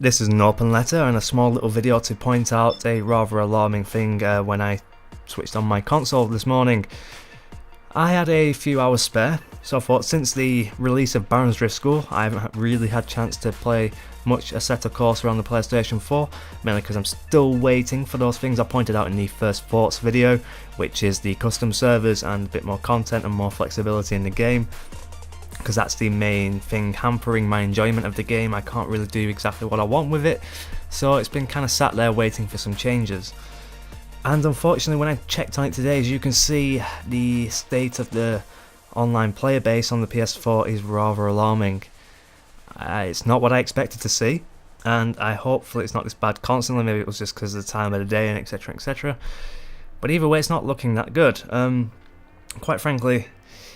This is an open letter and a small little video to point out a rather alarming thing when I switched on my console this morning. I had a few hours spare, so I thought since the release of Baron's Drift School, I haven't really had a chance to play much Assetto Corsa on the PlayStation 4, mainly because I'm still waiting for those things I pointed out in the first Thoughts video, which is the custom servers and a bit more content and more flexibility in the game, because that's the main thing hampering my enjoyment of the game. I can't really do exactly what I want with it, so it's been kind of sat there waiting for some changes. And unfortunately, when I checked on it today, as you can see, the state of the online player base on the PS4 is rather alarming. It's not what I expected to see, and hopefully it's not this bad constantly. Maybe it was just because of the time of the day and etc, etc. But either way, it's not looking that good. Quite frankly,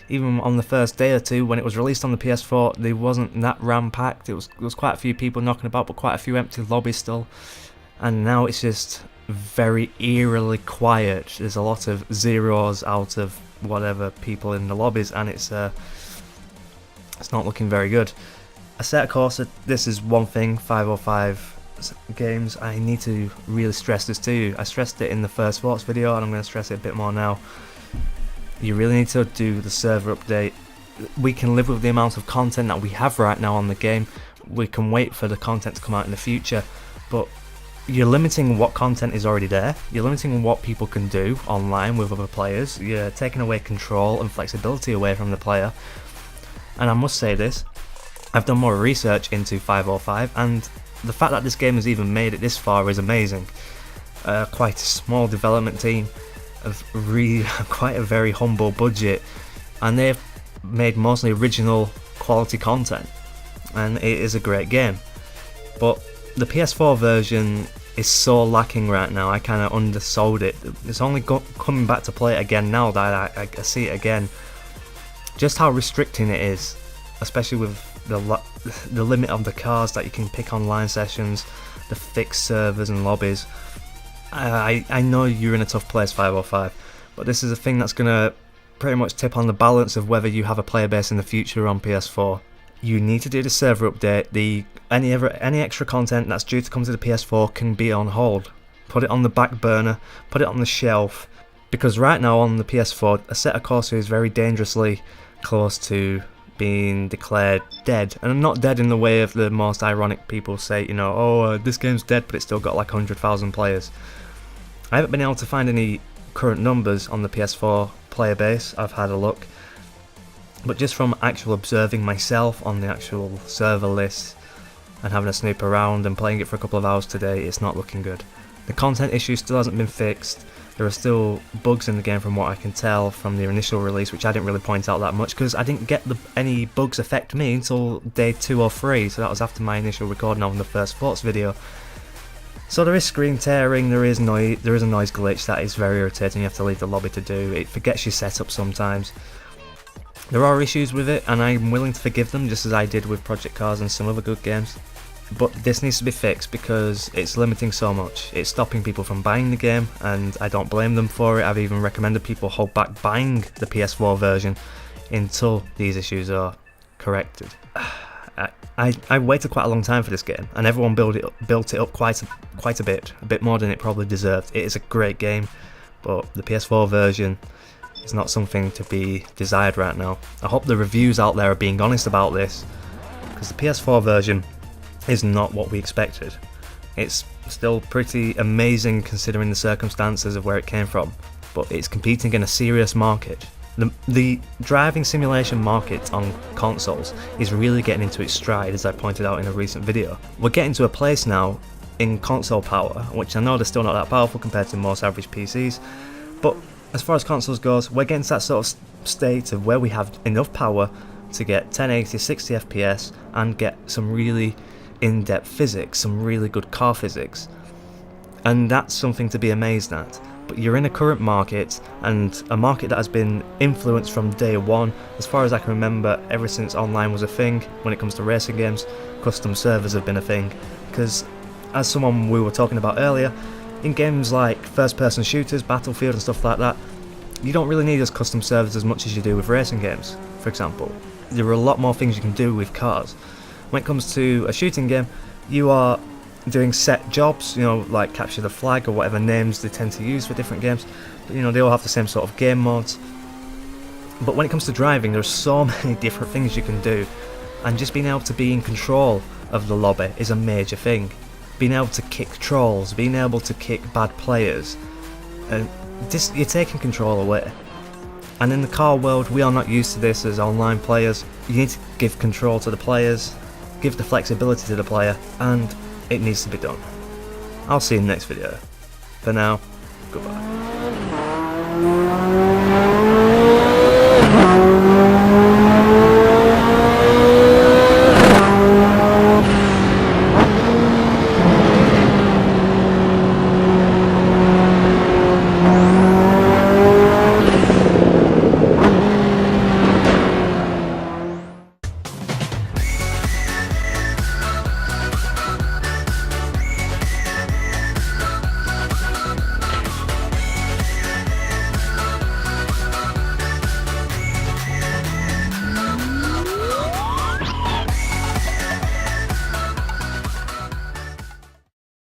even on the first day or two when it was released on the PS4, there wasn't that ram-packed. There was quite a few people knocking about, but quite a few empty lobbies still. And now it's just very eerily quiet. There's a lot of zeros out of whatever people in the lobbies, and it's not looking very good. Assetto Corsa, this is one thing, 505 games, I need to really stress this to you. I stressed it in the first Thoughts video, and I'm going to stress it a bit more now. You really need to do the server update. We can live with the amount of content that we have right now on the game. We can wait for the content to come out in the future, but you're limiting what content is already there. You're limiting what people can do online with other players. You're taking away control and flexibility away from the player. And I must say this, I've done more research into 505, and the fact that this game has even made it this far is amazing. Quite a small development team of quite a very humble budget, and they've made mostly original quality content, and it is a great game. But the PS4 version is so lacking right now. I kind of undersold it. It's only coming back to play it again now that I see it again. Just how restricting it is, especially with the limit of the cars that you can pick online sessions, the fixed servers and lobbies. I know you're in a tough place, 505, but this is a thing that's going to pretty much tip on the balance of whether you have a player base in the future on PS4. You need to do the server update. Any extra content that's due to come to the PS4 can be on hold. Put it on the back burner, put it on the shelf, because right now on the PS4, Assetto Corsa is very dangerously close to being declared dead. And not dead in the way of the most ironic people say, you know, oh, this game's dead, but it's still got like 100,000 players. I haven't been able to find any current numbers on the PS4 player base. I've had a look, but just from actual observing myself on the actual server list and having a snoop around and playing it for a couple of hours today, it's not looking good. The content issue still hasn't been fixed. There are still bugs in the game from what I can tell from the initial release, which I didn't really point out that much because I didn't get any bugs affect me until day 2 or 3, so that was after my initial recording on the first Thoughts video. So there is screen tearing, there is a noise glitch that is very irritating. You have to leave the lobby to do. It forgets your setup sometimes. There are issues with it, and I'm willing to forgive them, just as I did with Project Cars and some other good games. But this needs to be fixed because it's limiting so much. It's stopping people from buying the game, and I don't blame them for it. I've even recommended people hold back buying the PS4 version until these issues are corrected. I waited quite a long time for this game, and everyone built it up quite a bit more than it probably deserved. It is a great game, but the PS4 version is not something to be desired right now. I hope the reviews out there are being honest about this, because the PS4 version is not what we expected. It's still pretty amazing considering the circumstances of where it came from, but it's competing in a serious market. The driving simulation market on consoles is really getting into its stride, as I pointed out in a recent video. We're getting to a place now in console power, which I know they're still not that powerful compared to most average PCs, but as far as consoles goes, we're getting to that sort of state of where we have enough power to get 1080, 60 FPS and get some really in-depth physics, some really good car physics. And that's something to be amazed at. But you're in a current market, and a market that has been influenced from day one. As far as I can remember, ever since online was a thing, when it comes to racing games, custom servers have been a thing. Because, as someone we were talking about earlier, in games like first-person shooters, Battlefield and stuff like that, you don't really need those custom servers as much as you do with racing games, for example. There are a lot more things you can do with cars. When it comes to a shooting game, you are doing set jobs, you know, like capture the flag or whatever names they tend to use for different games. But, you know, they all have the same sort of game modes. But when it comes to driving, there's so many different things you can do, and just being able to be in control of the lobby is a major thing. Being able to kick trolls, being able to kick bad players, you're taking control away. And in the car world, we are not used to this as online players. You need to give control to the players, give the flexibility to the player, and it needs to be done. I'll see you in the next video. For now, goodbye.